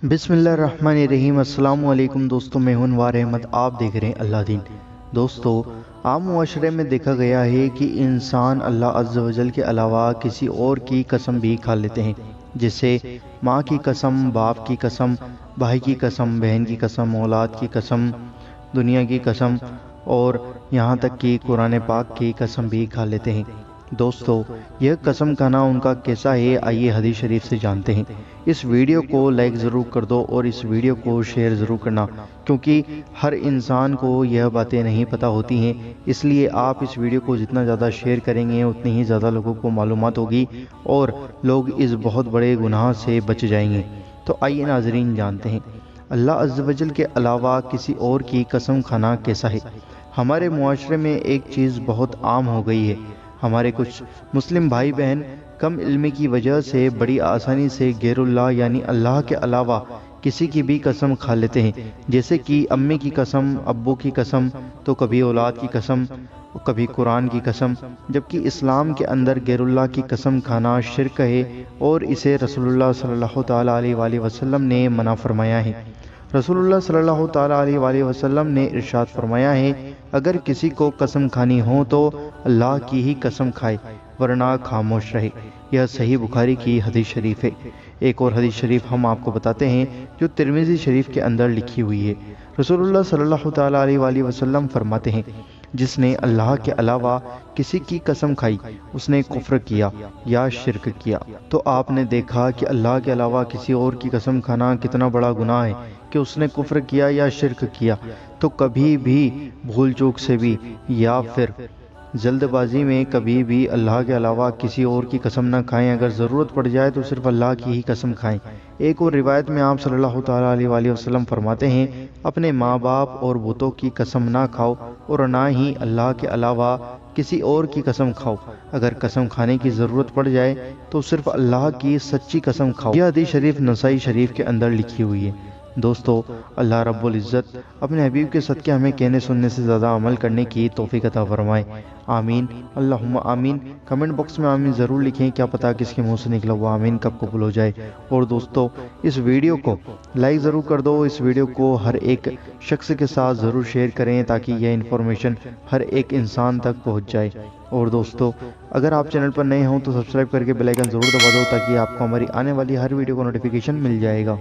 बिस्मिल्लाहिर्रहमानिर्रहीम। अस्सलाम वालेकुम दोस्तों, मैं हूं अनवार अहमद। आप देख रहे हैं अल्लाह दीन। दोस्तों, आम मुआशरे में देखा गया है कि इंसान अल्लाह अज़्ज़ व जल के अलावा किसी और की कसम भी खा लेते हैं, जैसे माँ की कसम, बाप की कसम, भाई की कसम, बहन की कसम, औलाद की कसम, दुनिया की कसम और यहाँ तक कि कुरान पाक की कसम भी खा लेते हैं। दोस्तों, यह कसम खाना उनका कैसा है, आइए हदीस शरीफ से जानते हैं। इस वीडियो को लाइक ज़रूर कर दो और इस वीडियो को शेयर ज़रूर करना, क्योंकि हर इंसान को यह बातें नहीं पता होती हैं। इसलिए आप इस वीडियो को जितना ज़्यादा शेयर करेंगे उतनी ही ज़्यादा लोगों को मालूमात होगी और लोग इस बहुत बड़े गुनाह से बच जाएंगे। तो आइए नाजरीन जानते हैं, अल्लाह अज़्ज़ व जल के अलावा किसी और की कसम खाना कैसा है। हमारे मुआशरे में एक चीज़ बहुत आम हो गई है। हमारे कुछ मुस्लिम भाई बहन कम इल्मी की वजह से बड़ी आसानी से गैरुल्लाह यानी अल्लाह के अलावा किसी की भी कसम खा लेते हैं, जैसे कि अम्मी की कसम, अब्बू की कसम, तो कभी औलाद की कसम, कभी कुरान की कसम। जबकि इस्लाम के अंदर गैरुल्लाह की कसम खाना शिर्क है और इसे रसूलुल्लाह सल्लल्लाहु ताला अलैहि वसल्लम ने मना फरमाया है। रसूलुल्लाह सल्लल्लाहु ताला अलैहि वसल्लम ने इरशाद फरमाया है, अगर किसी को कसम खानी हो तो अल्लाह की ही कसम खाए, वरना खामोश रहे। यह सही बुखारी की हदीस शरीफ है। एक और हदीस शरीफ हम आपको बताते हैं जो तिर्मिज़ी शरीफ के अंदर लिखी हुई है। रसूलुल्लाह सल्लल्लाहु ताला अलैहि वसल्लम फरमाते हैं, जिसने अल्लाह के अलावा किसी की कसम खाई उसने कुफ्र किया या शिर्क किया। तो आपने देखा कि अल्लाह के अलावा किसी और की कसम खाना कितना बड़ा गुनाह है कि उसने कुफ्र किया या शिर्क किया। तो कभी भी भूल चूक से भी या फिर जल्दबाजी में कभी भी अल्लाह के अलावा किसी और की कसम ना खाएं। अगर ज़रूरत पड़ जाए तो सिर्फ अल्लाह की ही कसम खाएं। एक और रिवायत में आप सल्लल्लाहु ताला अलैहि वसल्लम फरमाते हैं, अपने माँ बाप और बुतों की कसम ना खाओ और ना ही अल्लाह के अलावा किसी और की कसम खाओ। अगर कसम खाने की ज़रूरत पड़ जाए तो सिर्फ अल्लाह की सच्ची कसम खाओ। यह हदीस शरीफ नसाई शरीफ के अंदर लिखी हुई है। दोस्तों, अल्लाह रब्बुल इज़्ज़त अपने हबीब के सदक़े हमें कहने सुनने से ज़्यादा अमल करने की तौफीक अता फरमाए। आमीन, अल्लाहुम्मा आमीन। कमेंट बॉक्स में आमीन ज़रूर लिखें, क्या पता किसके मुंह से निकला हुआ आमीन कब कबूल हो जाए। और दोस्तों, इस वीडियो को लाइक ज़रूर कर दो, इस वीडियो को हर एक शख्स के साथ ज़रूर शेयर करें ताकि यह इन्फॉर्मेशन हर एक इंसान तक पहुँच जाए। और दोस्तों, अगर आप चैनल पर नए हों तो सब्सक्राइब करके बेल आइकन ज़रूर दबा दो ताकि आपको हमारी आने वाली हर वीडियो का नोटिफिकेशन मिल जाएगा।